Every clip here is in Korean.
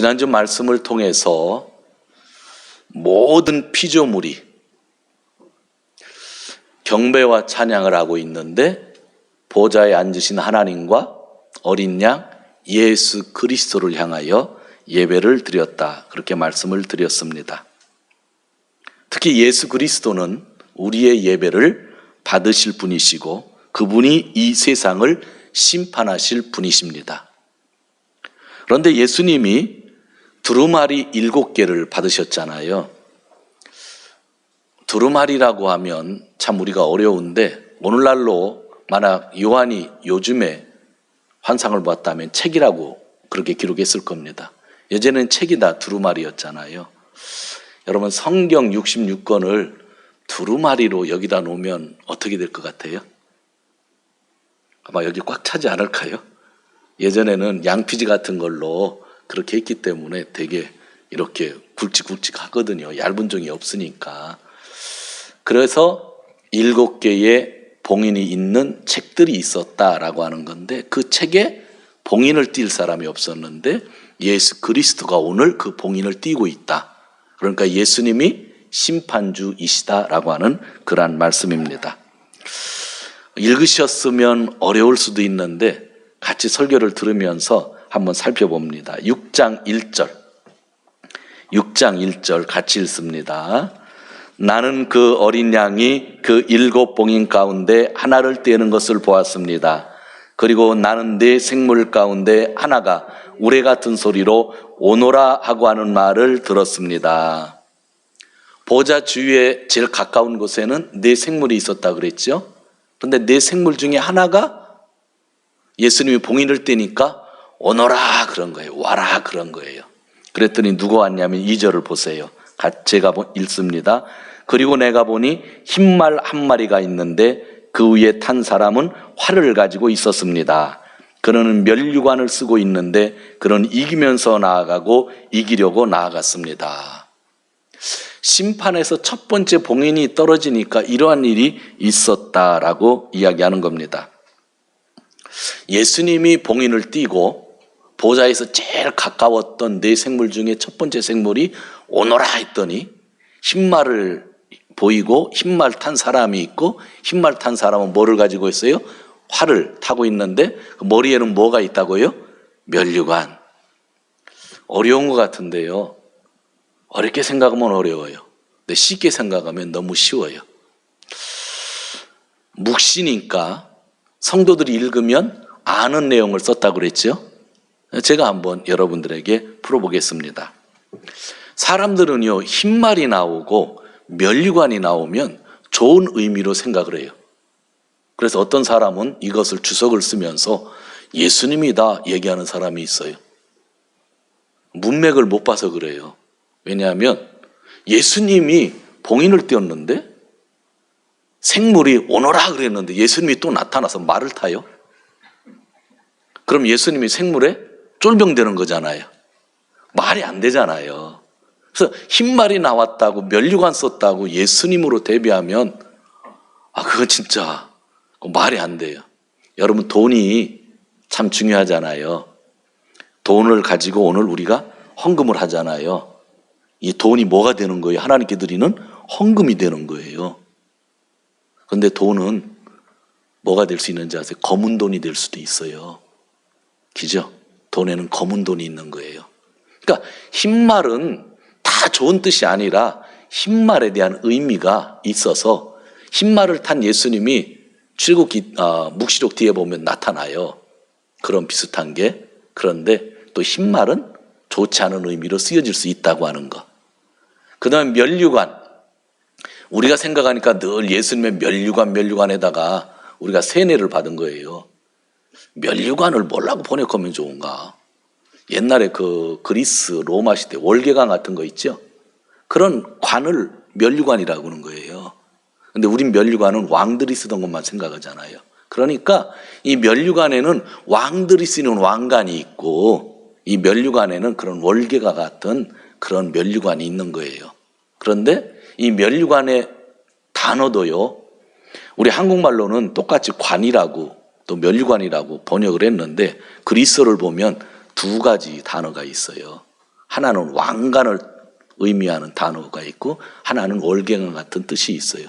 지난주 말씀을 통해서 모든 피조물이 경배와 찬양을 하고 있는데 보좌에 앉으신 하나님과 어린 양 예수 그리스도를 향하여 예배를 드렸다. 그렇게 말씀을 드렸습니다. 특히 예수 그리스도는 우리의 예배를 받으실 분이시고 그분이 이 세상을 심판하실 분이십니다. 그런데 예수님이 두루마리 7개를 받으셨잖아요. 두루마리라고 하면 참 우리가 어려운데 오늘날로 만약 요한이 요즘에 환상을 봤다면 책이라고 그렇게 기록했을 겁니다. 예전에는 책이 다 두루마리였잖아요. 여러분 성경 66권을 두루마리로 여기다 놓으면 어떻게 될 것 같아요? 아마 여기 꽉 차지 않을까요? 예전에는 양피지 같은 걸로 그렇게 했기 때문에 되게 이렇게 굵직굵직 하거든요. 얇은 종이 없으니까. 그래서 7개의 봉인이 있는 책들이 있었다라고 하는 건데 그 책에 봉인을 띌 사람이 없었는데 예수 그리스도가 오늘 그 봉인을 띄고 있다. 그러니까 예수님이 심판주이시다라고 하는 그러한 말씀입니다. 읽으셨으면 어려울 수도 있는데 같이 설교를 들으면서 한번 살펴봅니다. 6장 1절 같이 읽습니다. 나는 그 어린 양이 그 7봉인 가운데 하나를 떼는 것을 보았습니다. 그리고 나는 네 생물 가운데 하나가 우레 같은 소리로 오노라 하고 하는 말을 들었습니다. 보좌 주위에 제일 가까운 곳에는 네 생물이 있었다 그랬죠. 그런데 네 생물 중에 하나가 예수님이 봉인을 떼니까 오너라 그런 거예요. 와라 그런 거예요. 그랬더니 누가 왔냐면 2절을 보세요. 제가 읽습니다. 그리고 내가 보니 흰말 한 마리가 있는데 그 위에 탄 사람은 활을 가지고 있었습니다. 그는 면류관을 쓰고 있는데 그는 이기면서 나아가고 이기려고 나아갔습니다. 심판에서 첫 번째 봉인이 떨어지니까 이러한 일이 있었다라고 이야기하는 겁니다. 예수님이 봉인을 띄고 보좌에서 제일 가까웠던 네 생물 중에 첫 번째 생물이 오너라 했더니 흰말을 보이고 흰말 탄 사람이 있고 흰말 탄 사람은 뭐를 가지고 있어요? 활을 타고 있는데 그 머리에는 뭐가 있다고요? 면류관. 어려운 것 같은데요. 어렵게 생각하면 어려워요. 근데 쉽게 생각하면 너무 쉬워요. 묵시니까 성도들이 읽으면 아는 내용을 썼다고 그랬죠. 제가 한번 여러분들에게 풀어보겠습니다. 사람들은요 흰말이 나오고 면류관이 나오면 좋은 의미로 생각을 해요. 그래서 어떤 사람은 이것을 주석을 쓰면서 예수님이다 얘기하는 사람이 있어요. 문맥을 못 봐서 그래요. 왜냐하면 예수님이 봉인을 띄었는데 생물이 오너라 그랬는데 예수님이 또 나타나서 말을 타요. 그럼 예수님이 생물에 쫄병되는 거잖아요. 말이 안 되잖아요. 그래서 흰말이 나왔다고 면류관 썼다고 예수님으로 대비하면 그건 진짜 말이 안 돼요. 여러분 돈이 참 중요하잖아요. 돈을 가지고 오늘 우리가 헌금을 하잖아요. 이 돈이 뭐가 되는 거예요? 하나님께 드리는 헌금이 되는 거예요. 그런데 돈은 뭐가 될 수 있는지 아세요? 검은 돈이 될 수도 있어요. 그죠? 돈에는 검은 돈이 있는 거예요. 그러니까 흰말은 다 좋은 뜻이 아니라 흰말에 대한 의미가 있어서 흰말을 탄 예수님이 출애굽기 묵시록 뒤에 보면 나타나요. 그런 비슷한 게. 그런데 또 흰말은 좋지 않은 의미로 쓰여질 수 있다고 하는 거. 그 다음에 면류관. 우리가 생각하니까 늘 예수님의 면류관에다가 우리가 세례를 받은 거예요. 면류관을 뭐라고 번역하면 좋은가? 옛날에 그 그리스 로마 시대 월계관 같은 거 있죠? 그런 관을 면류관이라고 하는 거예요. 근데 우린 면류관은 왕들이 쓰던 것만 생각하잖아요. 그러니까 이 면류관에는 왕들이 쓰는 왕관이 있고 이 면류관에는 그런 월계관 같은 그런 면류관이 있는 거예요. 그런데 이 면류관의 단어도요, 우리 한국말로는 똑같이 관이라고 또 면류관이라고 번역을 했는데 그리스어를 보면 두 가지 단어가 있어요. 하나는 왕관을 의미하는 단어가 있고 하나는 월경과 같은 뜻이 있어요.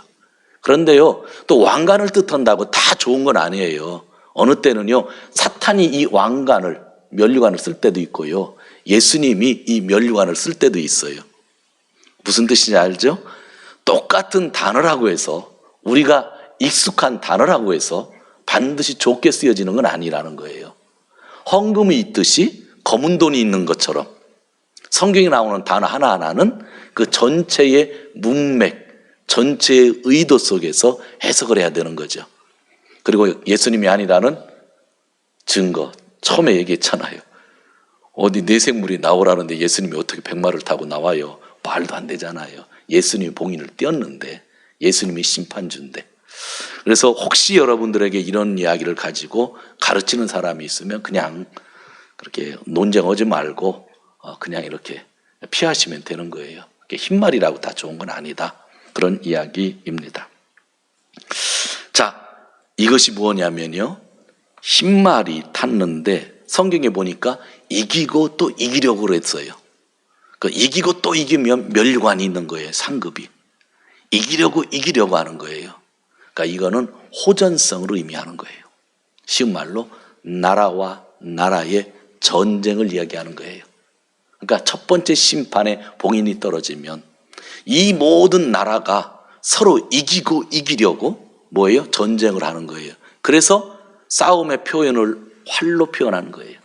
그런데요, 또 왕관을 뜻한다고 다 좋은 건 아니에요. 어느 때는요, 사탄이 이 왕관을, 면류관을 쓸 때도 있고요, 예수님이 이 면류관을 쓸 때도 있어요. 무슨 뜻인지 알죠? 똑같은 단어라고 해서, 우리가 익숙한 단어라고 해서 반드시 좋게 쓰여지는 건 아니라는 거예요. 헌금이 있듯이 검은 돈이 있는 것처럼 성경에 나오는 단어 하나하나는 그 전체의 문맥, 전체의 의도 속에서 해석을 해야 되는 거죠. 그리고 예수님이 아니라는 증거, 처음에 얘기했잖아요. 어디 내생물이 나오라는데 예수님이 어떻게 백마를 타고 나와요? 말도 안 되잖아요. 예수님이 봉인을 띄었는데, 예수님이 심판주인데. 그래서 혹시 여러분들에게 이런 이야기를 가지고 가르치는 사람이 있으면 그냥 그렇게 논쟁하지 말고 그냥 이렇게 피하시면 되는 거예요. 흰말이라고 다 좋은 건 아니다. 그런 이야기입니다. 자, 이것이 뭐냐면요, 흰말이 탔는데 성경에 보니까 이기고 또 이기려고 했어요. 그 이기고 또 이기면 멸관이 있는 거예요. 상급이. 이기려고 하는 거예요. 그러니까 이거는 호전성을 의미하는 거예요. 쉬운 말로 나라와 나라의 전쟁을 이야기하는 거예요. 그러니까 첫 번째 심판에 봉인이 떨어지면 이 모든 나라가 서로 이기고 이기려고 뭐예요? 전쟁을 하는 거예요. 그래서 싸움의 표현을 활로 표현하는 거예요.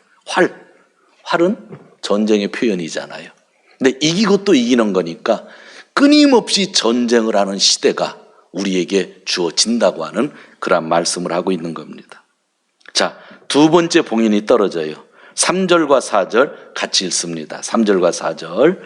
활은 전쟁의 표현이잖아요. 근데 이기고 또 이기는 거니까 끊임없이 전쟁을 하는 시대가 우리에게 주어진다고 하는 그런 말씀을 하고 있는 겁니다. 자, 두 번째 봉인이 떨어져요. 3절과 4절 같이 읽습니다. 3절과 4절.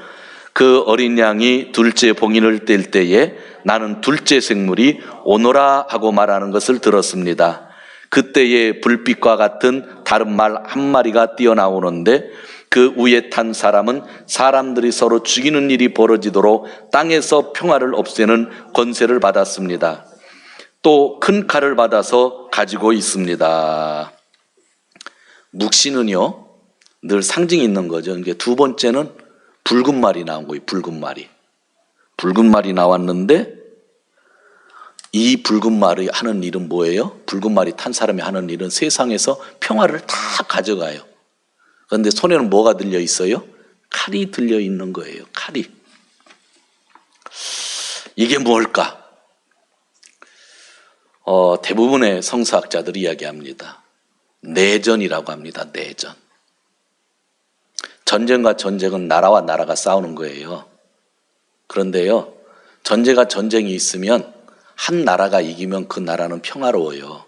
그 어린 양이 둘째 봉인을 뗄 때에 나는 둘째 생물이 오너라 하고 말하는 것을 들었습니다. 그때에 불빛과 같은 다른 말 한 마리가 뛰어나오는데 그 위에 탄 사람은 사람들이 서로 죽이는 일이 벌어지도록 땅에서 평화를 없애는 권세를 받았습니다. 또 큰 칼을 받아서 가지고 있습니다. 묵시는요, 늘 상징이 있는 거죠. 이게 두 번째는 붉은 말이 나온 거예요. 붉은 말이. 붉은 말이 나왔는데 이 붉은 말이 하는 일은 뭐예요? 붉은 말이 탄 사람이 하는 일은 세상에서 평화를 다 가져가요. 그런데 손에는 뭐가 들려 있어요? 칼이 들려 있는 거예요. 칼이. 이게 뭘까? 대부분의 성서학자들이 이야기합니다. 내전이라고 합니다. 내전. 전쟁과 전쟁은 나라와 나라가 싸우는 거예요. 그런데요, 전쟁이 있으면 한 나라가 이기면 그 나라는 평화로워요.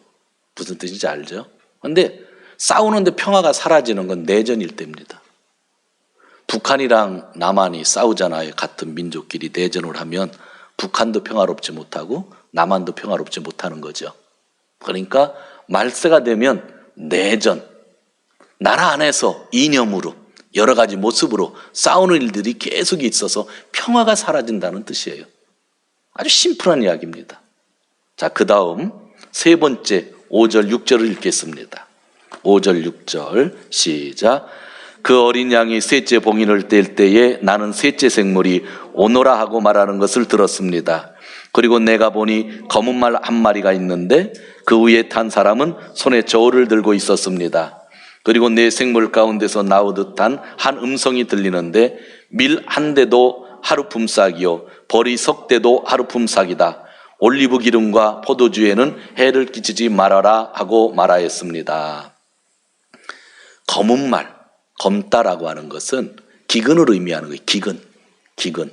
무슨 뜻인지 알죠? 그런데 싸우는데 평화가 사라지는 건 내전일 때입니다. 북한이랑 남한이 싸우잖아요. 같은 민족끼리 내전을 하면 북한도 평화롭지 못하고 남한도 평화롭지 못하는 거죠. 그러니까 말세가 되면 내전, 나라 안에서 이념으로 여러 가지 모습으로 싸우는 일들이 계속 있어서 평화가 사라진다는 뜻이에요. 아주 심플한 이야기입니다. 자, 그 다음 세 번째 5절 6절을 읽겠습니다. 5절 6절 시작. 그 어린 양이 셋째 봉인을 뗄 때에 나는 셋째 생물이 오너라 하고 말하는 것을 들었습니다. 그리고 내가 보니 검은 말 한 마리가 있는데 그 위에 탄 사람은 손에 저울을 들고 있었습니다. 그리고 내 생물 가운데서 나오듯한 한 음성이 들리는데 밀 한 대도 하루 품삯이요 벌이 석 대도 하루 품삯이다. 올리브 기름과 포도주에는 해를 끼치지 말아라 하고 말하였습니다. 검은 말, 검다라고 하는 것은 기근을 의미하는 거예요. 기근.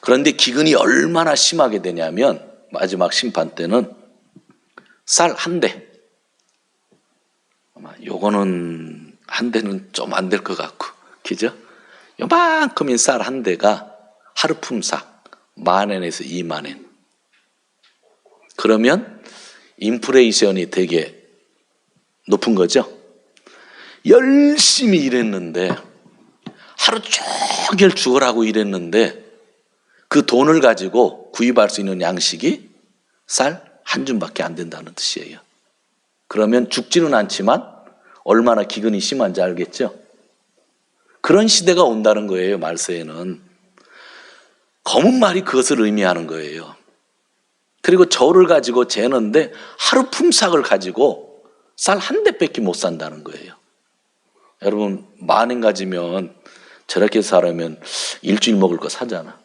그런데 기근이 얼마나 심하게 되냐면 마지막 심판 때는 쌀 한 대, 요거는 한 대는 좀 안 될 것 같고, 그죠? 요만큼인 쌀 한 대가 하루 품삯 10,000엔에서 20,000엔. 그러면 인플레이션이 되게 높은 거죠. 열심히 일했는데 하루 종일 죽으라고 일했는데 그 돈을 가지고 구입할 수 있는 양식이 쌀 한 줌밖에 안 된다는 뜻이에요. 그러면 죽지는 않지만 얼마나 기근이 심한지 알겠죠? 그런 시대가 온다는 거예요. 말세에는. 검은 말이 그것을 의미하는 거예요. 그리고 저를 가지고 재는데 하루 품삯을 가지고 쌀 한 대밖에 못 산다는 거예요. 여러분, 10,000원 가지면 저렇게 살면 일주일 먹을 거 사잖아.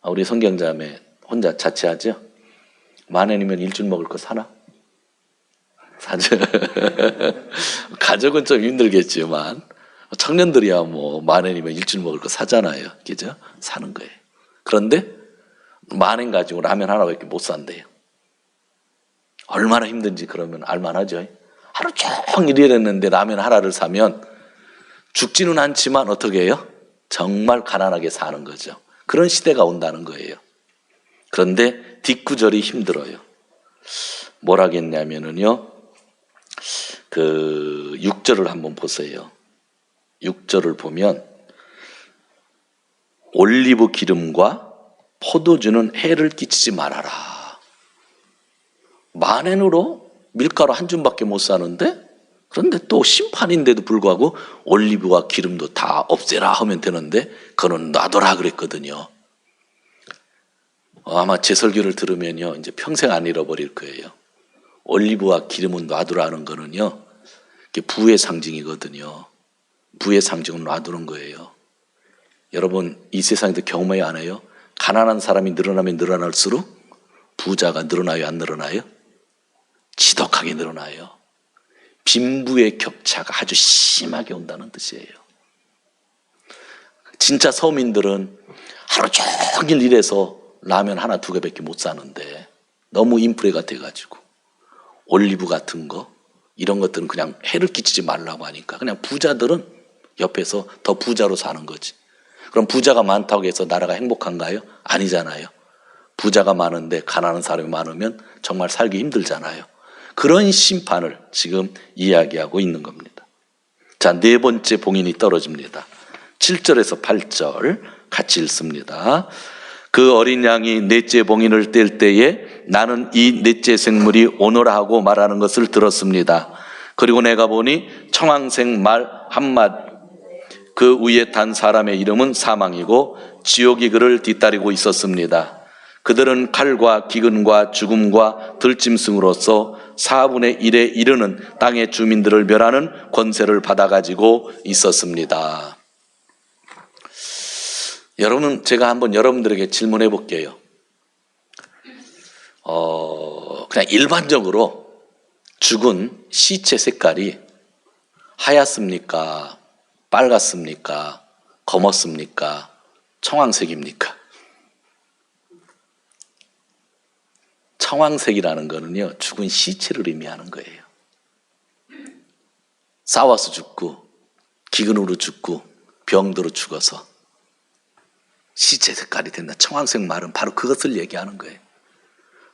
우리 성경자매 혼자 자취하죠? 10,000원이면 일주일 먹을 거 사나? 사죠. 가족은 좀 힘들겠지만 청년들이야 뭐 10,000원이면 일주일 먹을 거 사잖아요. 그죠? 사는 거예요. 그런데 10,000원 가지고 라면 하나밖에 못 산대요. 얼마나 힘든지 그러면 알만하죠. 하루 종일 일했는데 라면 하나를 사면 죽지는 않지만 어떻게 해요? 정말 가난하게 사는 거죠. 그런 시대가 온다는 거예요. 그런데 뒷구절이 힘들어요. 뭐라겠냐면은요, 그 6절을 한번 보세요. 6절을 보면 올리브 기름과 포도주는 해를 끼치지 말아라. 10,000원으로 밀가루 한 줌밖에 못 사는데, 그런데 또 심판인데도 불구하고 올리브와 기름도 다 없애라 하면 되는데 그거는 놔둬라 그랬거든요. 아마 제 설교를 들으면요 이제 평생 안 잃어버릴 거예요. 올리브와 기름은 놔두라는 거는요 부의 상징이거든요. 부의 상징은 놔두는 거예요. 여러분, 이 세상에도 경험해 안 해요? 가난한 사람이 늘어나면 늘어날수록 부자가 늘어나요, 안 늘어나요? 지독하게 늘어나요. 빈부의 격차가 아주 심하게 온다는 뜻이에요. 진짜 서민들은 하루 종일 일해서 라면 하나 두 개밖에 못 사는데 너무 인프레가 돼가지고 올리브 같은 거 이런 것들은 그냥 해를 끼치지 말라고 하니까 그냥 부자들은 옆에서 더 부자로 사는 거지. 그럼 부자가 많다고 해서 나라가 행복한가요? 아니잖아요. 부자가 많은데 가난한 사람이 많으면 정말 살기 힘들잖아요. 그런 심판을 지금 이야기하고 있는 겁니다. 자, 네 번째 봉인이 떨어집니다. 7절에서 8절 같이 읽습니다. 그 어린 양이 넷째 봉인을 뗄 때에 나는 이 넷째 생물이 오너라 하고 말하는 것을 들었습니다. 그리고 내가 보니 청황색 말 한 마디, 그 위에 탄 사람의 이름은 사망이고 지옥이 그를 뒤따르고 있었습니다. 그들은 칼과 기근과 죽음과 들짐승으로서 4분의 1에 이르는 땅의 주민들을 멸하는 권세를 받아가지고 있었습니다. 여러분, 제가 한번 여러분들에게 질문해 볼게요. 그냥 일반적으로 죽은 시체 색깔이 하얗습니까? 빨갛습니까? 검었습니까? 청황색입니까? 청황색이라는 거는요, 죽은 시체를 의미하는 거예요. 싸워서 죽고, 기근으로 죽고, 병들어 죽어서 시체 색깔이 된다. 청황색 말은 바로 그것을 얘기하는 거예요.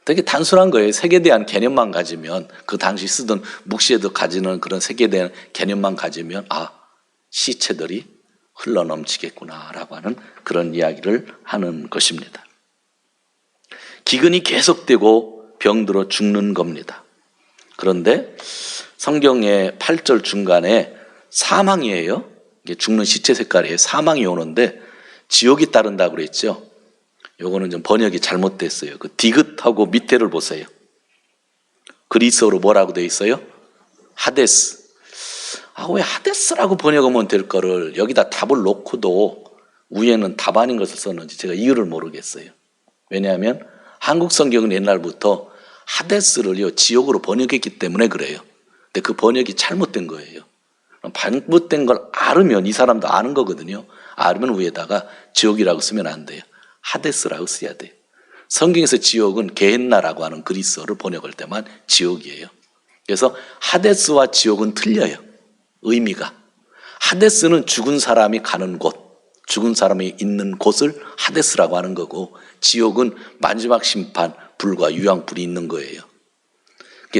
되게 단순한 거예요. 색에 대한 개념만 가지면, 그 당시 쓰던 묵시에도 가지는 그런 색에 대한 개념만 가지면, 아, 시체들이 흘러넘치겠구나라고 하는 그런 이야기를 하는 것입니다. 기근이 계속되고 병들어 죽는 겁니다. 그런데 성경의 8절 중간에 사망이에요. 이게 죽는 시체 색깔이에요. 사망이 오는데 지옥이 따른다고 그랬죠. 요거는 좀 번역이 잘못됐어요. 그 디귿하고 밑에를 보세요. 그리스어로 뭐라고 돼 있어요? 하데스. 왜 하데스라고 번역하면 될 거를 여기다 답을 놓고도 위에는 답 아닌 것을 썼는지 제가 이유를 모르겠어요. 왜냐하면 한국 성경은 옛날부터 하데스를요 지옥으로 번역했기 때문에 그래요. 근데 그 번역이 잘못된 거예요. 잘못된 걸 알으면 이 사람도 아는 거거든요. 알면 위에다가 지옥이라고 쓰면 안 돼요. 하데스라고 써야 돼요. 성경에서 지옥은 게헨나라고 하는 그리스어를 번역할 때만 지옥이에요. 그래서 하데스와 지옥은 틀려요. 의미가. 하데스는 죽은 사람이 가는 곳, 죽은 사람이 있는 곳을 하데스라고 하는 거고, 지옥은 마지막 심판, 불과 유황불이 있는 거예요.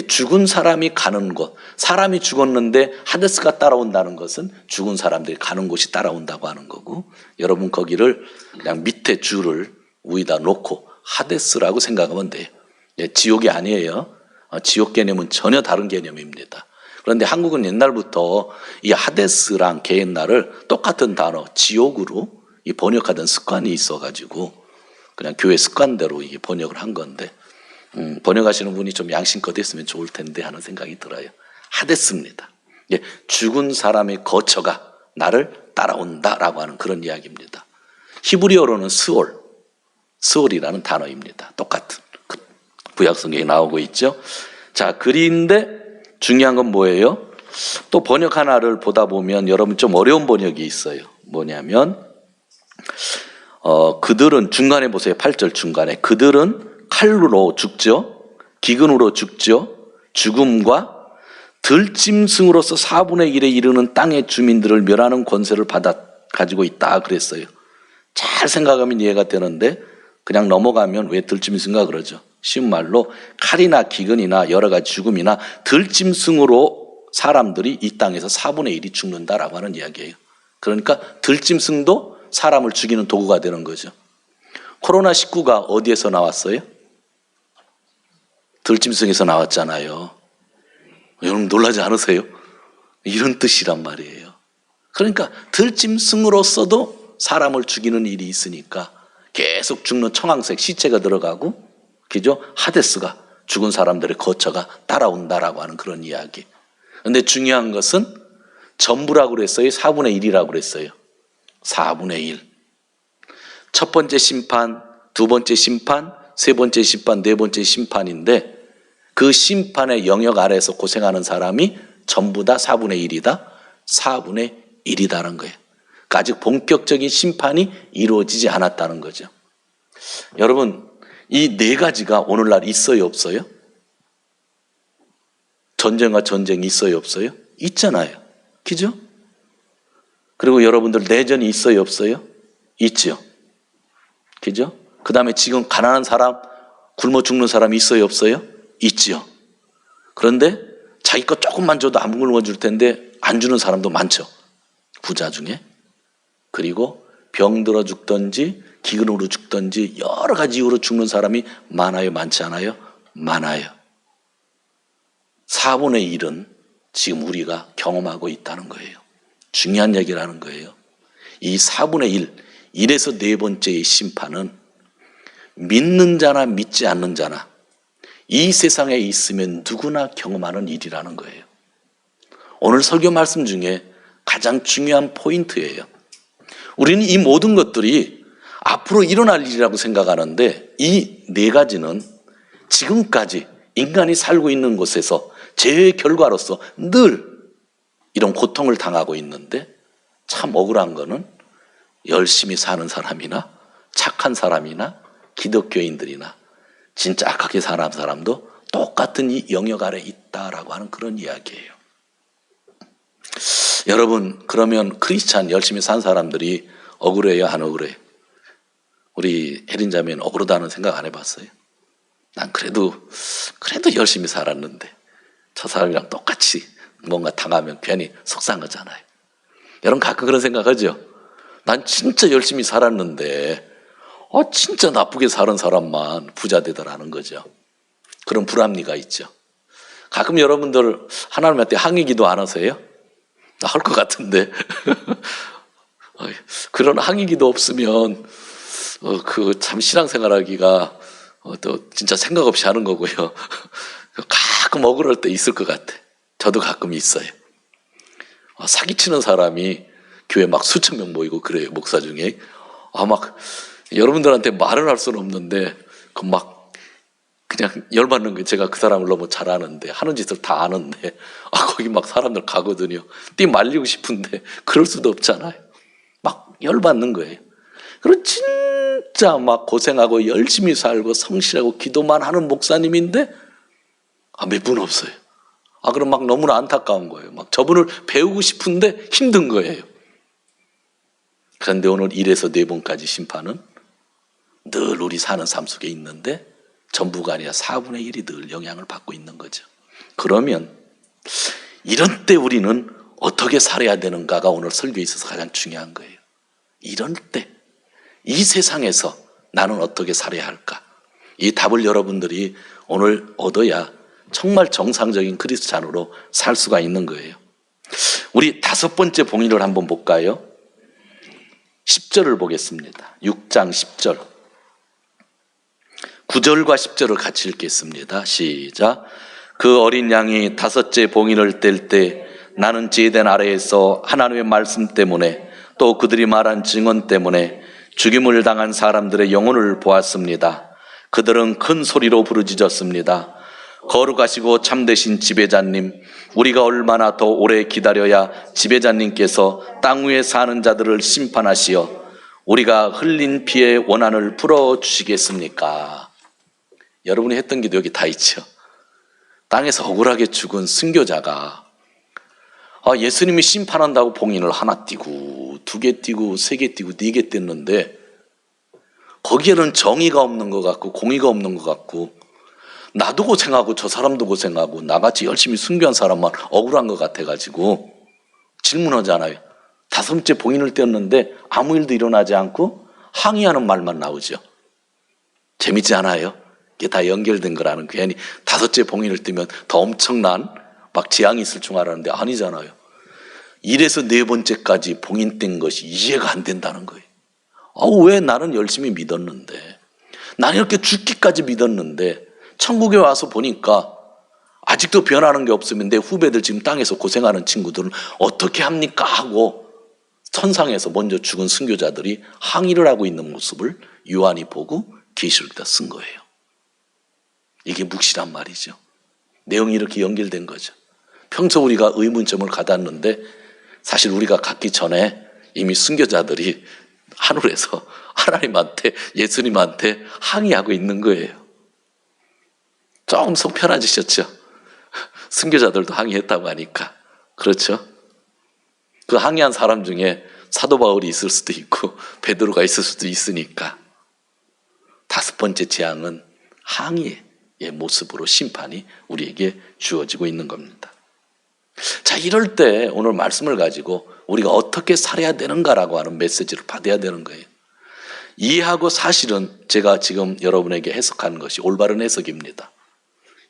죽은 사람이 가는 곳, 사람이 죽었는데 하데스가 따라온다는 것은 죽은 사람들이 가는 곳이 따라온다고 하는 거고, 여러분 거기를 그냥 밑에 줄을 위에다 놓고 하데스라고 생각하면 돼요. 지옥이 아니에요. 지옥 개념은 전혀 다른 개념입니다. 그런데 한국은 옛날부터 이 하데스랑 게헨나를 똑같은 단어 지옥으로 이 번역하던 습관이 있어가지고 그냥 교회 습관대로 이게 번역을 한 건데 번역하시는 분이 좀 양심껏 했으면 좋을 텐데 하는 생각이 들어요. 하데스입니다. 예, 죽은 사람의 거처가 나를 따라온다라고 하는 그런 이야기입니다. 히브리어로는 스올이라는 단어입니다. 똑같은 구약성경에 나오고 있죠. 자, 그런데 중요한 건 뭐예요? 또 번역 하나를 보다 보면 여러분 좀 어려운 번역이 있어요. 뭐냐면 그들은 중간에 보세요. 8절 중간에 그들은 칼로 죽죠. 기근으로 죽죠. 죽음과 들짐승으로서 4분의 1에 이르는 땅의 주민들을 멸하는 권세를 가지고 있다 그랬어요. 잘 생각하면 이해가 되는데 그냥 넘어가면 왜 들짐승인가 그러죠. 쉬운 말로 칼이나 기근이나 여러 가지 죽음이나 들짐승으로 사람들이 이 땅에서 4분의 1이 죽는다라고 하는 이야기예요. 그러니까 들짐승도 사람을 죽이는 도구가 되는 거죠. 코로나19가 어디에서 나왔어요? 들짐승에서 나왔잖아요. 여러분 놀라지 않으세요? 이런 뜻이란 말이에요. 그러니까 들짐승으로서도 사람을 죽이는 일이 있으니까 계속 죽는 청황색 시체가 들어가고, 그죠? 하데스가 죽은 사람들의 거처가 따라온다라고 하는 그런 이야기. 그런데 중요한 것은 전부라고 그랬어요? 4분의 1이라고 그랬어요? 4분의 1. 첫 번째 심판, 두 번째 심판, 세 번째 심판, 네 번째 심판인데 그 심판의 영역 아래에서 고생하는 사람이 전부 다 4분의 1이다? 4분의 1이다는 거예요. 그러니까 아직 본격적인 심판이 이루어지지 않았다는 거죠. 여러분, 이 네 가지가 오늘날 있어요, 없어요? 전쟁과 전쟁이 있어요, 없어요? 있잖아요. 그죠? 그리고 여러분들 내전이 있어요, 없어요? 있죠. 그죠? 그 다음에 지금 가난한 사람, 굶어 죽는 사람이 있어요, 없어요? 있죠. 그런데 자기 거 조금만 줘도 안 굶어 줄 텐데 안 주는 사람도 많죠. 부자 중에. 그리고 병들어 죽든지 기근으로 죽든지 여러 가지 이유로 죽는 사람이 많아요, 많지 않아요? 많아요. 4분의 1은 지금 우리가 경험하고 있다는 거예요. 중요한 얘기라는 거예요. 이 4분의 1, 1에서 네 번째의 심판은 믿는 자나 믿지 않는 자나 이 세상에 있으면 누구나 경험하는 일이라는 거예요. 오늘 설교 말씀 중에 가장 중요한 포인트예요. 우리는 이 모든 것들이 앞으로 일어날 일이라고 생각하는데 이 네 가지는 지금까지 인간이 살고 있는 곳에서 죄의 결과로서 늘 이런 고통을 당하고 있는데 참 억울한 거는 열심히 사는 사람이나 착한 사람이나 기독교인들이나 진짜 악하게 사는 사람도 똑같은 이 영역 아래 있다라고 하는 그런 이야기예요. 여러분, 그러면 크리스찬 열심히 산 사람들이 억울해요, 안 억울해요? 우리 혜린 자매는 억울하다는 생각 안 해봤어요? 난 그래도 열심히 살았는데 저 사람이랑 똑같이 뭔가 당하면 괜히 속상하잖아요. 여러분 가끔 그런 생각하죠? 난 진짜 열심히 살았는데 진짜 나쁘게 사는 사람만 부자 되더라는 거죠. 그런 불합리가 있죠. 가끔 여러분들 하나님한테 항의기도 안 하세요? 나 할 것 같은데 그런 항의기도 없으면 그 참 신앙생활하기가 또 진짜 생각 없이 하는 거고요. 가끔 억울할 때 있을 것 같아. 저도 가끔 있어요. 사기치는 사람이 교회 막 수천 명 모이고 그래요, 목사 중에. 막 여러분들한테 말을 할 수는 없는데 막 그냥 열받는 거. 제가 그 사람을 너무 잘 아는데 하는 짓을 다 아는데 거기 막 사람들 가거든요. 띠 말리고 싶은데 그럴 수도 없잖아요. 막 열받는 거예요. 그리고 진짜 막 고생하고 열심히 살고 성실하고 기도만 하는 목사님인데 몇 분 없어요. 그럼 막 너무나 안타까운 거예요. 막 저분을 배우고 싶은데 힘든 거예요. 그런데 오늘 1에서 4번까지 심판은 늘 우리 사는 삶 속에 있는데 전부가 아니라 4분의 1이 늘 영향을 받고 있는 거죠. 그러면 이런 때 우리는 어떻게 살아야 되는가가 오늘 설교에 있어서 가장 중요한 거예요. 이런 때 이 세상에서 나는 어떻게 살아야 할까? 이 답을 여러분들이 오늘 얻어야 정말 정상적인 크리스찬으로 살 수가 있는 거예요. 우리 5번째 봉인을 한번 볼까요? 10절을 보겠습니다. 6장 10절. 9절과 10절을 같이 읽겠습니다. 시작. 그 어린 양이 5째 봉인을 뗄 때 나는 제단 아래에서 하나님의 말씀 때문에 또 그들이 말한 증언 때문에 죽임을 당한 사람들의 영혼을 보았습니다. 그들은 큰 소리로 부르짖었습니다. 거룩하시고 참되신 지배자님, 우리가 얼마나 더 오래 기다려야 지배자님께서 땅 위에 사는 자들을 심판하시어 우리가 흘린 피의 원한을 풀어주시겠습니까? 여러분이 했던 기도 여기 다 있죠. 땅에서 억울하게 죽은 순교자가 예수님이 심판한다고 봉인을 하나 띄고 2개 띄고 3개 띄고 4개 띄었는데 거기에는 정의가 없는 것 같고 공의가 없는 것 같고 나도 고생하고 저 사람도 고생하고 나같이 열심히 순교한 사람만 억울한 것 같아가지고 질문하잖아요. 5번째 봉인을 띄었는데 아무 일도 일어나지 않고 항의하는 말만 나오죠. 재밌지 않아요? 이게 다 연결된 거라는 거예요. 괜히 5째 봉인을 띄면 더 엄청난 막 재앙이 있을 줄 알았는데 아니잖아요. 1에서 4번째까지 봉인 뗀 것이 이해가 안 된다는 거예요. 왜 나는 열심히 믿었는데, 나는 이렇게 죽기까지 믿었는데 천국에 와서 보니까 아직도 변하는 게 없으면 내 후배들 지금 땅에서 고생하는 친구들은 어떻게 합니까? 하고 천상에서 먼저 죽은 순교자들이 항의를 하고 있는 모습을 요한이 보고 계시록에다 쓴 거예요. 이게 묵시란 말이죠. 내용이 이렇게 연결된 거죠. 평소 우리가 의문점을 가졌는데 사실 우리가 갖기 전에 이미 순교자들이 하늘에서 하나님한테, 예수님한테 항의하고 있는 거예요. 조금 속 편해지셨죠? 순교자들도 항의했다고 하니까. 그렇죠? 그 항의한 사람 중에 사도 바울이 있을 수도 있고 베드로가 있을 수도 있으니까. 5번째 재앙은 항의의 모습으로 심판이 우리에게 주어지고 있는 겁니다. 자, 이럴 때 오늘 말씀을 가지고 우리가 어떻게 살아야 되는가라고 하는 메시지를 받아야 되는 거예요. 이해하고 사실은 제가 지금 여러분에게 해석하는 것이 올바른 해석입니다.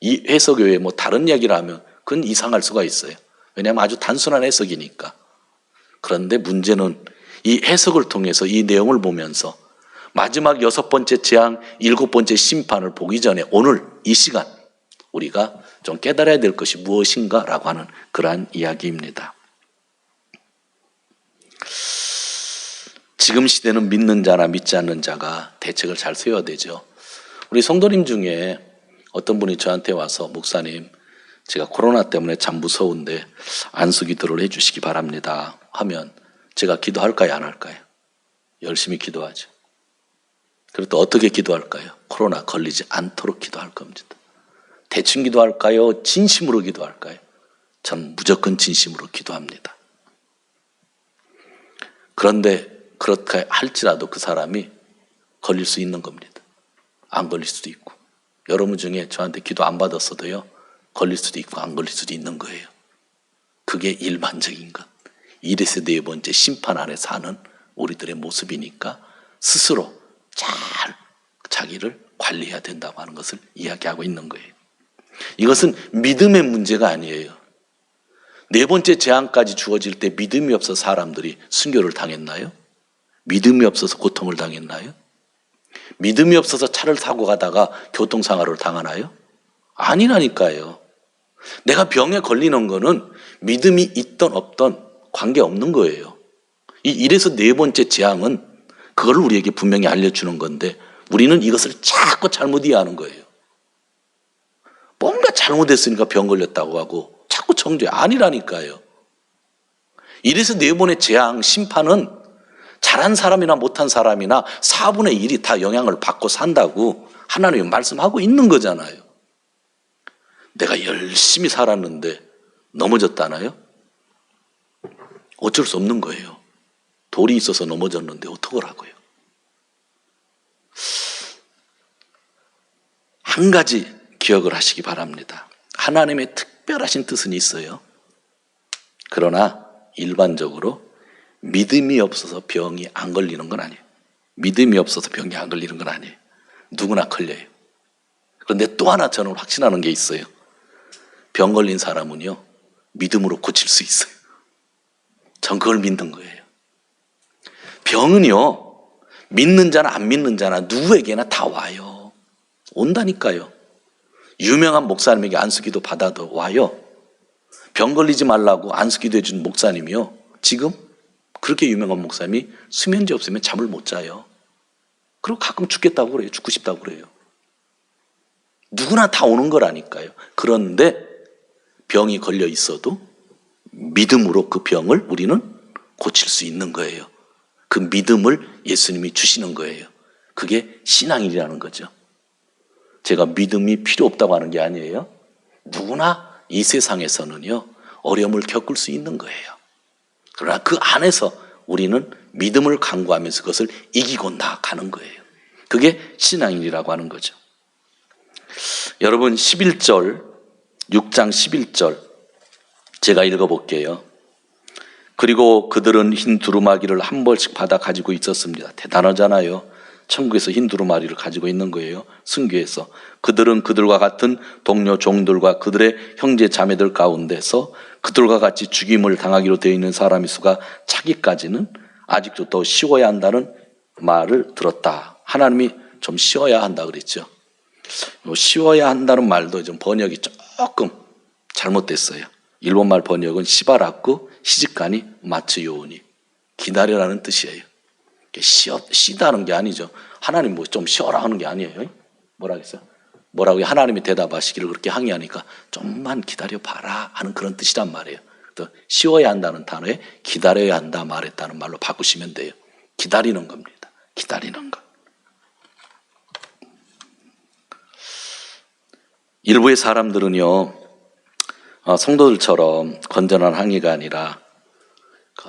이 해석 외에 다른 이야기를 하면 그건 이상할 수가 있어요. 왜냐하면 아주 단순한 해석이니까. 그런데 문제는 이 해석을 통해서 이 내용을 보면서 마지막 6번째 재앙, 7번째 심판을 보기 전에 오늘 이 시간 우리가 좀 깨달아야 될 것이 무엇인가라고 하는 그러한 이야기입니다. 지금 시대는 믿는 자나 믿지 않는 자가 대책을 잘 세워야 되죠. 우리 성도님 중에 어떤 분이 저한테 와서 목사님, 제가 코로나 때문에 참 무서운데 안수 기도를 해주시기 바랍니다 하면 제가 기도할까요, 안 할까요? 열심히 기도하죠. 그리고 또 어떻게 기도할까요? 코로나 걸리지 않도록 기도할 겁니다. 대충 기도할까요? 진심으로 기도할까요? 전 무조건 진심으로 기도합니다. 그런데 그렇게 할지라도 그 사람이 걸릴 수 있는 겁니다. 안 걸릴 수도 있고. 여러분 중에 저한테 기도 안 받았어도요, 걸릴 수도 있고 안 걸릴 수도 있는 거예요. 그게 일반적인 것. 1에서 4번째 심판 안에 사는 우리들의 모습이니까 스스로 잘 자기를 관리해야 된다고 하는 것을 이야기하고 있는 거예요. 이것은 믿음의 문제가 아니에요. 4번째 재앙까지 주어질 때 믿음이 없어서 사람들이 순교를 당했나요? 믿음이 없어서 고통을 당했나요? 믿음이 없어서 차를 타고 가다가 교통사고를 당하나요? 아니라니까요. 내가 병에 걸리는 거는 믿음이 있던 없던 관계없는 거예요. 이 1에서 4번째 재앙은 그걸 우리에게 분명히 알려주는 건데 우리는 이것을 자꾸 잘못 이해하는 거예요. 뭔가 잘못했으니까 병 걸렸다고 하고 자꾸 정죄. 아니라니까요. 1에서 4번의 재앙, 심판은 잘한 사람이나 못한 사람이나 4분의 1이 다 영향을 받고 산다고 하나님이 말씀하고 있는 거잖아요. 내가 열심히 살았는데 넘어졌다나요? 어쩔 수 없는 거예요. 돌이 있어서 넘어졌는데 어떡하라고요? 한 가지 기억을 하시기 바랍니다. 하나님의 특별하신 뜻은 있어요. 그러나 일반적으로 믿음이 없어서 병이 안 걸리는 건 아니에요. 믿음이 없어서 병이 안 걸리는 건 아니에요. 누구나 걸려요. 그런데 또 하나 저는 확신하는 게 있어요. 병 걸린 사람은요, 믿음으로 고칠 수 있어요. 전 그걸 믿는 거예요. 병은요, 믿는 자나 안 믿는 자나 누구에게나 다 와요. 온다니까요. 유명한 목사님에게 안수기도 받아도 와요. 병 걸리지 말라고 안수기도 해준 목사님이요, 지금 그렇게 유명한 목사님이 수면제 없으면 잠을 못 자요. 그리고 가끔 죽겠다고 그래요. 죽고 싶다고 그래요. 누구나 다 오는 거라니까요. 그런데 병이 걸려 있어도 믿음으로 그 병을 우리는 고칠 수 있는 거예요. 그 믿음을 예수님이 주시는 거예요. 그게 신앙이라는 거죠. 제가 믿음이 필요 없다고 하는 게 아니에요. 누구나 이 세상에서는요, 어려움을 겪을 수 있는 거예요. 그러나 그 안에서 우리는 믿음을 강구하면서 그것을 이기고 나아가는 거예요. 그게 신앙이라고 하는 거죠. 여러분, 11절, 6장 11절 제가 읽어볼게요. 그리고 그들은 흰 두루마기를 한 벌씩 받아 가지고 있었습니다. 대단하잖아요. 천국에서 흰 두루마리를 가지고 있는 거예요. 순교해서. 그들은 그들과 같은 동료 종들과 그들의 형제 자매들 가운데서 그들과 같이 죽임을 당하기로 되어 있는 사람의 수가 차기까지는 아직도 더 쉬워야 한다는 말을 들었다. 하나님이 좀 쉬어야 한다 그랬죠. 쉬어야 한다는 말도 좀 번역이 조금 잘못됐어요. 일본말 번역은 시바라쿠 시직간이 마츠요우니, 기다려라는 뜻이에요. 쉬다는 게 아니죠. 하나님 뭐 좀 쉬어라 하는 게 아니에요. 뭐라 그랬어요? 뭐라고요? 하나님이 대답하시기를 그렇게 항의하니까 좀만 기다려봐라 하는 그런 뜻이란 말이에요. 또 쉬어야 한다는 단어에 기다려야 한다 말했다는 말로 바꾸시면 돼요. 기다리는 겁니다. 기다리는 것. 일부의 사람들은요, 성도들처럼 건전한 항의가 아니라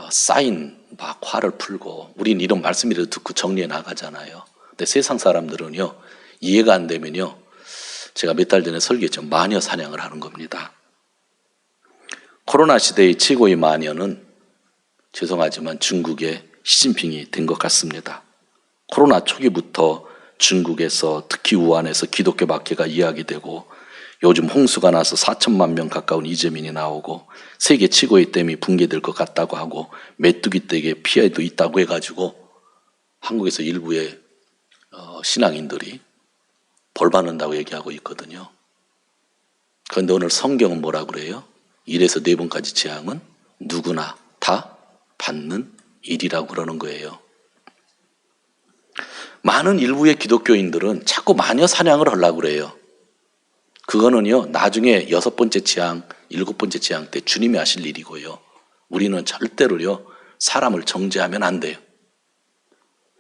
쌓인 막 화를 풀고, 우린 이런 말씀이라도 듣고 정리해 나가잖아요. 근데 세상 사람들은요, 이해가 안 되면요, 제가 몇 달 전에 설교했죠. 마녀 사냥을 하는 겁니다. 코로나 시대의 최고의 마녀는 죄송하지만 중국의 시진핑이 된 것 같습니다. 코로나 초기부터 중국에서, 특히 우한에서 기독교 박해가 이야기되고, 요즘 홍수가 나서 4천만 명 가까운 이재민이 나오고, 세계 최고의 댐이 붕괴될 것 같다고 하고, 메뚜기 떼에 피해도 있다고 해가지고 한국에서 일부의 신앙인들이 벌 받는다고 얘기하고 있거든요. 그런데 오늘 성경은 뭐라고 그래요? 1에서 4번까지 재앙은 누구나 다 받는 일이라고 그러는 거예요. 많은 일부의 기독교인들은 자꾸 마녀 사냥을 하려고 그래요. 그거는요, 나중에 6번째 재앙, 7번째 재앙 때 주님이 하실 일이고요. 우리는 절대로요, 사람을 정죄하면 안 돼요.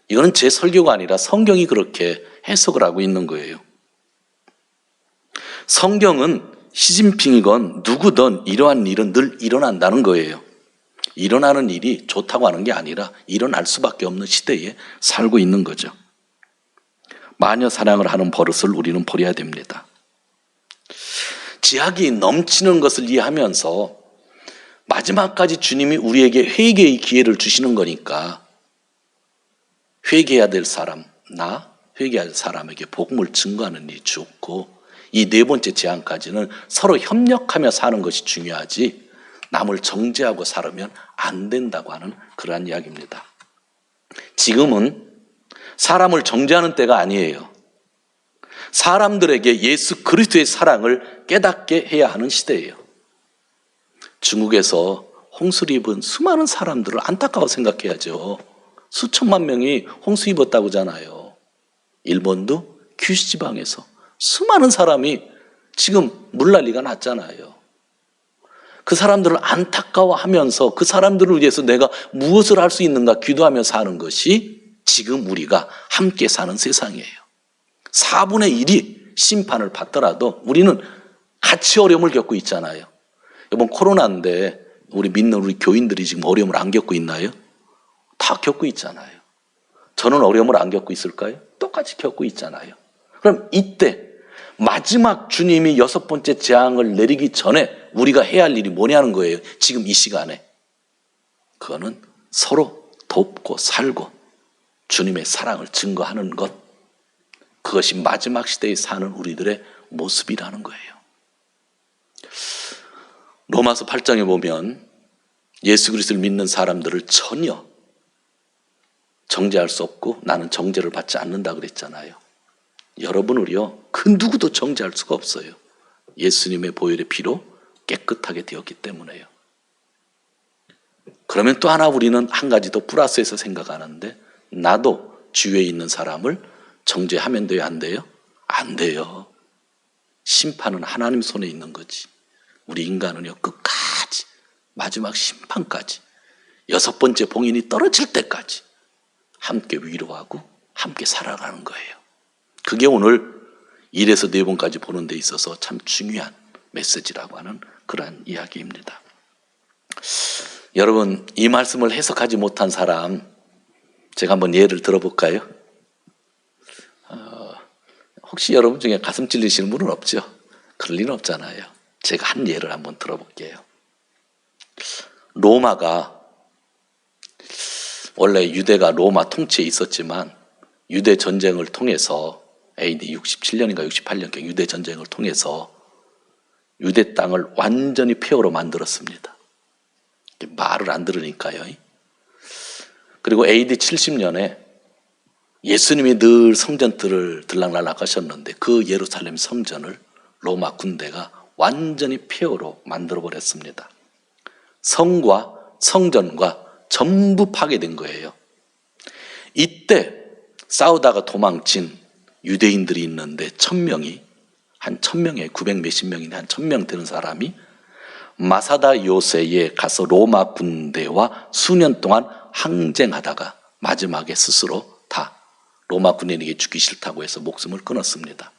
이거는 제 설교가 아니라 성경이 그렇게 해석을 하고 있는 거예요. 성경은 시진핑이건 누구든 이러한 일은 늘 일어난다는 거예요. 일어나는 일이 좋다고 하는 게 아니라 일어날 수밖에 없는 시대에 살고 있는 거죠. 마녀 사냥을 하는 버릇을 우리는 버려야 됩니다. 지약이 넘치는 것을 이해하면서 마지막까지 주님이 우리에게 회개의 기회를 주시는 거니까, 회개해야 될 사람, 회개해야 될 사람에게 복음을 증거하는 일이 좋고, 이 4번째 재앙까지는 서로 협력하며 사는 것이 중요하지 남을 정죄하고 살으면 안 된다고 하는 그러한 이야기입니다. 지금은 사람을 정죄하는 때가 아니에요. 사람들에게 예수 그리스도의 사랑을 깨닫게 해야 하는 시대예요. 중국에서 홍수를 입은 수많은 사람들을 안타까워 생각해야죠. 수천만 명이 홍수 입었다고 하잖아요. 일본도 규슈 지방에서 수많은 사람이 지금 물난리가 났잖아요. 그 사람들을 안타까워하면서 그 사람들을 위해서 내가 무엇을 할 수 있는가 기도하며 사는 것이 지금 우리가 함께 사는 세상이에요. 4분의 1이 심판을 받더라도 우리는 같이 어려움을 겪고 있잖아요. 이번 코로나인데 우리 믿는 우리 교인들이 지금 어려움을 안 겪고 있나요? 다 겪고 있잖아요. 저는 어려움을 안 겪고 있을까요? 똑같이 겪고 있잖아요. 그럼 이때 마지막 주님이 6번째 재앙을 내리기 전에 우리가 해야 할 일이 뭐냐는 거예요. 지금 이 시간에. 그거는 서로 돕고 살고 주님의 사랑을 증거하는 것. 그것이 마지막 시대에 사는 우리들의 모습이라는 거예요. 로마서 8장에 보면 예수 그리스도를 믿는 사람들을 전혀 정죄할 수 없고 나는 정죄를 받지 않는다 그랬잖아요. 여러분을요, 그 누구도 정죄할 수가 없어요. 예수님의 보혈의 피로 깨끗하게 되었기 때문에요. 그러면 또 하나 우리는 한 가지 더 플러스해서 생각하는데, 나도 주위에 있는 사람을 정죄하면 돼요, 안 돼요? 안 돼요. 심판은 하나님 손에 있는 거지. 우리 인간은요, 끝까지 마지막 심판까지 6번째 봉인이 떨어질 때까지 함께 위로하고 함께 살아가는 거예요. 그게 오늘 1에서 4번까지 보는 데 있어서 참 중요한 메시지라고 하는 그러한 이야기입니다. 여러분, 이 말씀을 해석하지 못한 사람 제가 한번 예를 들어볼까요? 혹시 여러분 중에 가슴 찔리시는 분은 없죠? 그럴 리는 없잖아요. 제가 한 예를 한번 들어볼게요. 로마가 원래 유대가 로마 통치에 있었지만 유대 전쟁을 통해서 AD 67년인가 68년경 유대 전쟁을 통해서 유대 땅을 완전히 폐허로 만들었습니다. 말을 안 들으니까요. 그리고 AD 70년에 예수님이 늘 성전들을 들락날락 하셨는데 그 예루살렘 성전을 로마 군대가 완전히 폐허로 만들어버렸습니다. 성과 성전과 전부 파괴된 거예요. 이때 싸우다가 도망친 유대인들이 있는데 1000명이 한 1000명에 900 몇십 명인데 한 1000명 되는 사람이 마사다 요새에 가서 로마 군대와 수년 동안 항쟁하다가 마지막에 스스로 다 로마 군인에게 죽기 싫다고 해서 목숨을 끊었습니다.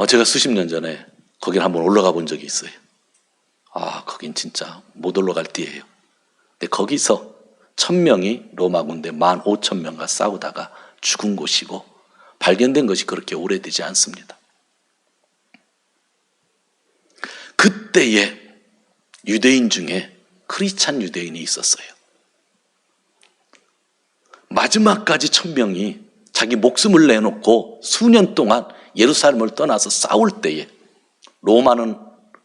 제가 수십 년 전에 거길 한번 올라가 본 적이 있어요. 거긴 진짜 못 올라갈 띠예요. 근데 거기서 1000명이 로마 군대 15,000명과 싸우다가 죽은 곳이고 발견된 것이 그렇게 오래되지 않습니다. 그때에 유대인 중에 크리스찬 유대인이 있었어요. 마지막까지 1000명이 자기 목숨을 내놓고 수년 동안 예루살렘을 떠나서 싸울 때에 로마는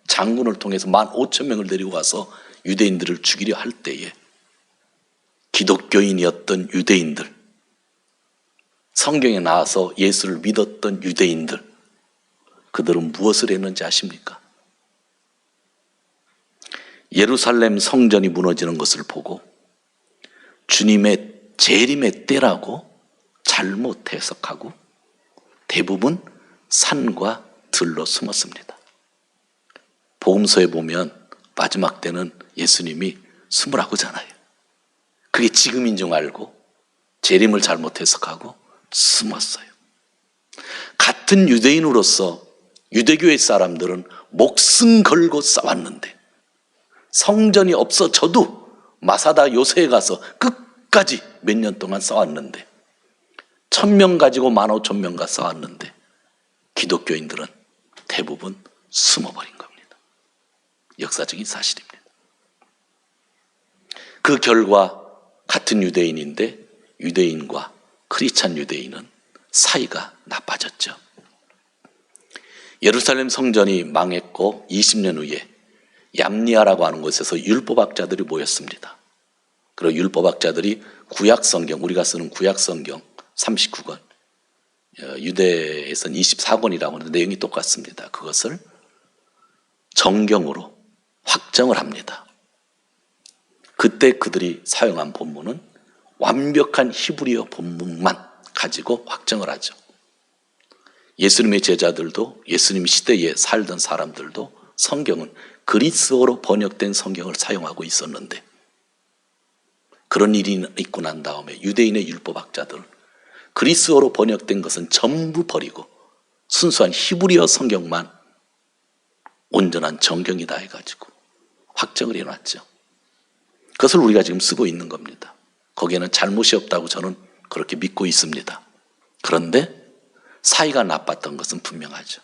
장군을 통해서 15,000명을 데리고 가서 유대인들을 죽이려 할 때에 기독교인이었던 유대인들, 성경에 나와서 예수를 믿었던 유대인들, 그들은 무엇을 했는지 아십니까? 예루살렘 성전이 무너지는 것을 보고 주님의 재림의 때라고 잘못 해석하고 대부분 산과 들로 숨었습니다. 복음서에 보면 마지막 때는 예수님이 숨으라고 하잖아요. 그게 지금인 줄 알고 재림을 잘못 해석하고 숨었어요. 같은 유대인으로서 유대교의 사람들은 목숨 걸고 싸웠는데 성전이 없어져도 마사다 요새에 가서 끝까지 몇 년 동안 싸웠는데 1000명 가지고 15,000명과 싸웠는데 기독교인들은 대부분 숨어버린 겁니다. 역사적인 사실입니다. 그 결과 같은 유대인인데 유대인과 크리스찬 유대인은 사이가 나빠졌죠. 예루살렘 성전이 망했고 20년 후에 얌니아라고 하는 곳에서 율법학자들이 모였습니다. 그리고 율법학자들이 구약성경, 우리가 쓰는 구약성경 39권, 유대에서는 24권이라고 하는데 내용이 똑같습니다. 그것을 정경으로 확정을 합니다. 그때 그들이 사용한 본문은 완벽한 히브리어 본문만 가지고 확정을 하죠. 예수님의 제자들도 예수님 시대에 살던 사람들도 성경은 그리스어로 번역된 성경을 사용하고 있었는데 그런 일이 있고 난 다음에 유대인의 율법학자들은 그리스어로 번역된 것은 전부 버리고 순수한 히브리어 성경만 온전한 정경이다 해가지고 확정을 해놨죠. 그것을 우리가 지금 쓰고 있는 겁니다. 거기에는 잘못이 없다고 저는 그렇게 믿고 있습니다. 그런데 사이가 나빴던 것은 분명하죠.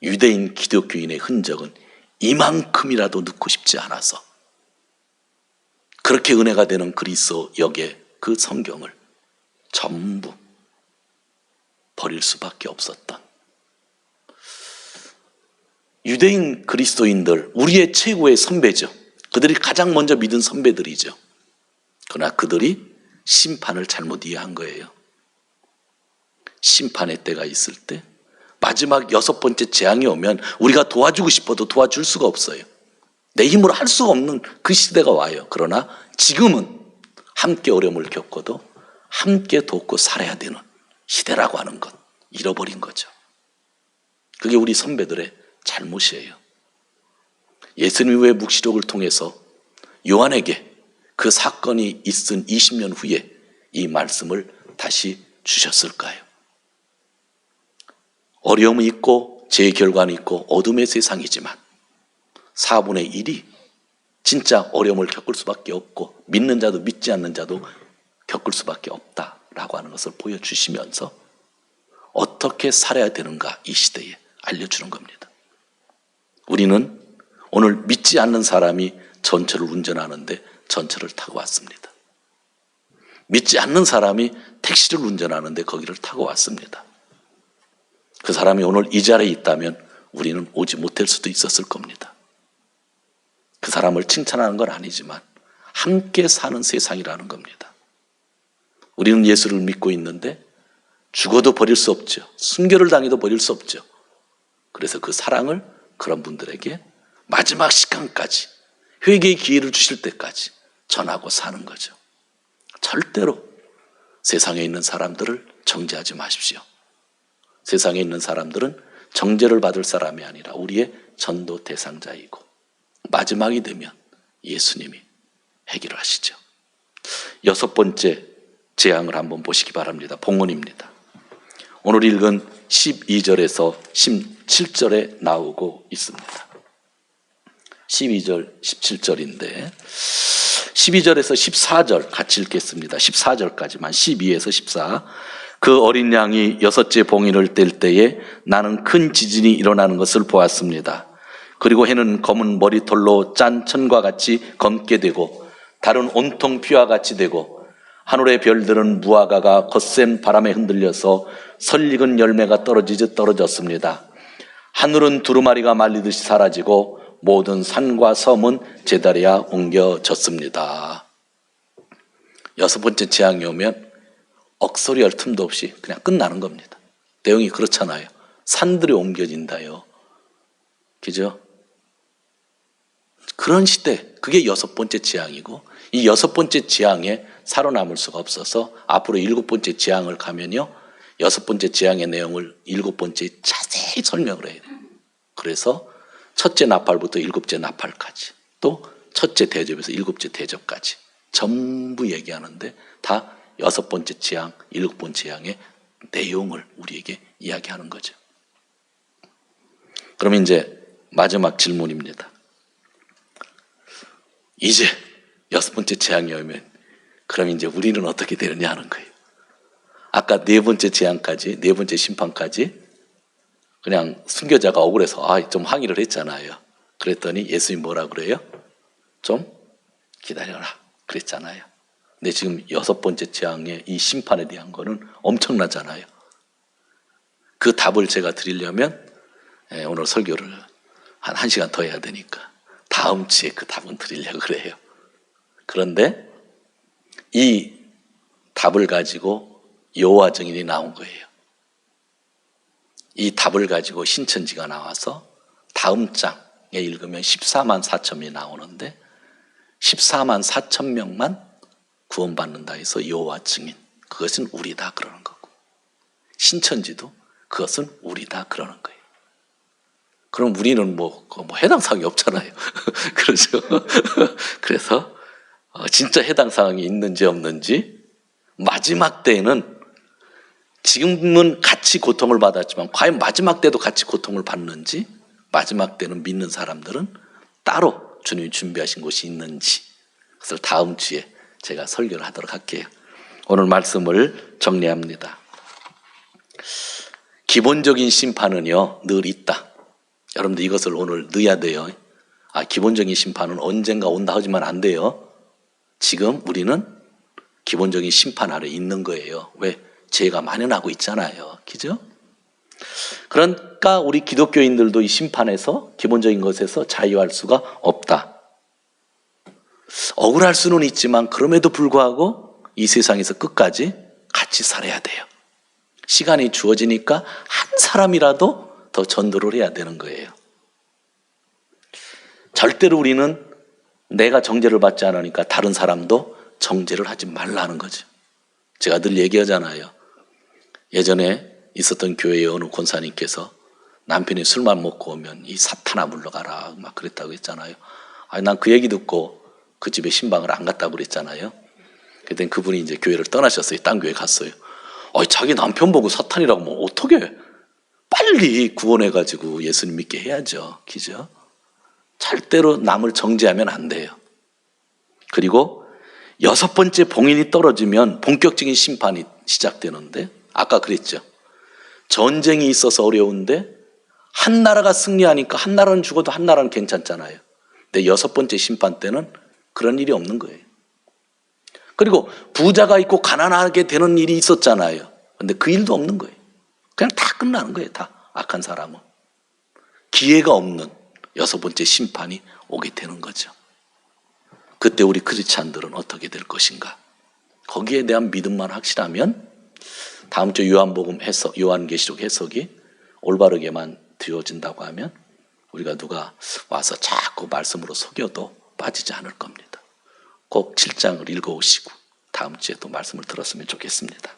유대인 기독교인의 흔적은 이만큼이라도 넣고 싶지 않아서 그렇게 은혜가 되는 그리스도 역의 그 성경을 전부 버릴 수밖에 없었던, 유대인 그리스도인들, 우리의 최고의 선배죠. 그들이 가장 먼저 믿은 선배들이죠. 그러나 그들이 심판을 잘못 이해한 거예요. 심판의 때가 있을 때 마지막 6번째 재앙이 오면 우리가 도와주고 싶어도 도와줄 수가 없어요. 내 힘으로 할 수가 없는 그 시대가 와요. 그러나 지금은 함께 어려움을 겪어도 함께 돕고 살아야 되는 시대라고 하는 것, 잃어버린 거죠. 그게 우리 선배들의 잘못이에요. 예수님의 묵시록을 통해서 요한에게 그 사건이 있은 20년 후에 이 말씀을 다시 주셨을까요? 어려움이 있고 죄의 결과는 있고 어둠의 세상이지만 4분의 1이 진짜 어려움을 겪을 수밖에 없고 믿는 자도 믿지 않는 자도 겪을 수밖에 없다라고 하는 것을 보여주시면서 어떻게 살아야 되는가 이 시대에 알려주는 겁니다. 우리는 오늘 믿지 않는 사람이 전철을 운전하는데 전철을 타고 왔습니다. 믿지 않는 사람이 택시를 운전하는데 거기를 타고 왔습니다. 그 사람이 오늘 이 자리에 있다면 우리는 오지 못할 수도 있었을 겁니다. 그 사람을 칭찬하는 건 아니지만 함께 사는 세상이라는 겁니다. 우리는 예수를 믿고 있는데 죽어도 버릴 수 없죠. 순교를 당해도 버릴 수 없죠. 그래서 그 사랑을 그런 분들에게 마지막 시간까지 회개의 기회를 주실 때까지 전하고 사는 거죠. 절대로 세상에 있는 사람들을 정죄하지 마십시오. 세상에 있는 사람들은 정죄를 받을 사람이 아니라 우리의 전도 대상자이고 마지막이 되면 예수님이 해결을 하시죠. 6번째 재앙을 한번 보시기 바랍니다. 본문입니다. 오늘 읽은 12절에서 17절에 나오고 있습니다. 12절, 17절인데 12절에서 14절 같이 읽겠습니다. 14절까지만 12에서 14. 그 어린 양이 6째 봉인을 뗄 때에 나는 큰 지진이 일어나는 것을 보았습니다. 그리고 해는 검은 머리털로 짠 천과 같이 검게 되고 달은 온통 피와 같이 되고 하늘의 별들은 무화과가 거센 바람에 흔들려서 설익은 열매가 떨어졌습니다. 하늘은 두루마리가 말리듯이 사라지고 모든 산과 섬은 제자리에 옮겨졌습니다. 6번째 재앙이 오면 억소리할 틈도 없이 그냥 끝나는 겁니다. 내용이 그렇잖아요. 산들이 옮겨진다요. 그죠? 그런 시대, 그게 6번째 재앙이고 이 6번째 재앙에 살아남을 수가 없어서 앞으로 7번째 재앙을 가면요 6번째 재앙의 내용을 7번째 자세히 설명을 해요. 그래서 첫째 나팔부터 7째 나팔까지 또 첫째 대접에서 7째 대접까지 전부 얘기하는데 다 6번째 재앙, 7번째 재앙의 내용을 우리에게 이야기하는 거죠. 그러면 이제 마지막 질문입니다. 이제 6번째 재앙이 오면 그럼 이제 우리는 어떻게 되느냐 하는 거예요. 아까 4번째 재앙까지, 4번째 심판까지 그냥 순교자가 억울해서 좀 항의를 했잖아요. 그랬더니 예수님이 뭐라 그래요? 좀 기다려라 그랬잖아요. 근데 지금 6번째 재앙의 이 심판에 대한 거는 엄청나잖아요. 그 답을 제가 드리려면 오늘 설교를 한 1시간 더 해야 되니까 다음 주에 그 답은 드리려고 그래요. 그런데 이 답을 가지고 여호와 증인이 나온 거예요. 이 답을 가지고 신천지가 나와서 다음 장에 읽으면 14만 4천이 나오는데 14만 4천 명만 구원받는다 해서 여호와 증인, 그것은 우리다 그러는 거고 신천지도 그것은 우리다 그러는 거예요. 그럼 우리는 뭐 해당 사항이 없잖아요. 그렇죠? 그래서 진짜 해당 사항이 있는지 없는지 마지막 때에는 지금은 같이 고통을 받았지만 과연 마지막 때도 같이 고통을 받는지 마지막 때는 믿는 사람들은 따로 주님이 준비하신 곳이 있는지 그것을 다음 주에 제가 설교를 하도록 할게요. 오늘 말씀을 정리합니다. 기본적인 심판은요 늘 있다. 여러분들 이것을 오늘 넣어야 돼요. 기본적인 심판은 언젠가 온다 하지만 안 돼요. 지금 우리는 기본적인 심판 아래 있는 거예요. 왜? 죄가 만연하고 있잖아요. 그죠? 그러니까 우리 기독교인들도 이 심판에서 기본적인 것에서 자유할 수가 없다. 억울할 수는 있지만 그럼에도 불구하고 이 세상에서 끝까지 같이 살아야 돼요. 시간이 주어지니까 한 사람이라도 더 전도를 해야 되는 거예요. 절대로 우리는 내가 정죄를 받지 않으니까 다른 사람도 정죄를 하지 말라는 거죠. 제가 늘 얘기하잖아요. 예전에 있었던 교회의 어느 권사님께서 남편이 술만 먹고 오면 이 사탄아 물러가라 막 그랬다고 했잖아요. 아니, 난 그 얘기 듣고 그 집에 신방을 안 갔다고 그랬잖아요. 그때 그분이 이제 교회를 떠나셨어요. 딴 교회 갔어요. 자기 남편 보고 사탄이라고 뭐 어떻게 빨리 구원해가지고 예수님 믿게 해야죠. 그죠? 절대로 남을 정죄하면 안 돼요. 그리고 6번째 봉인이 떨어지면 본격적인 심판이 시작되는데 아까 그랬죠. 전쟁이 있어서 어려운데 한 나라가 승리하니까 한 나라는 죽어도 한 나라는 괜찮잖아요. 근데 6번째 심판 때는 그런 일이 없는 거예요. 그리고 부자가 있고 가난하게 되는 일이 있었잖아요. 근데 그 일도 없는 거예요. 그냥 다 끝나는 거예요. 다 악한 사람은. 기회가 없는 6번째 심판이 오게 되는 거죠. 그때 우리 크리스찬들은 어떻게 될 것인가? 거기에 대한 믿음만 확실하면 다음 주 요한계시록 해석이 올바르게만 되어진다고 하면 우리가 누가 와서 자꾸 말씀으로 속여도 빠지지 않을 겁니다. 꼭 7장을 읽어오시고 다음 주에 또 말씀을 들었으면 좋겠습니다.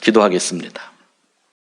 기도하겠습니다.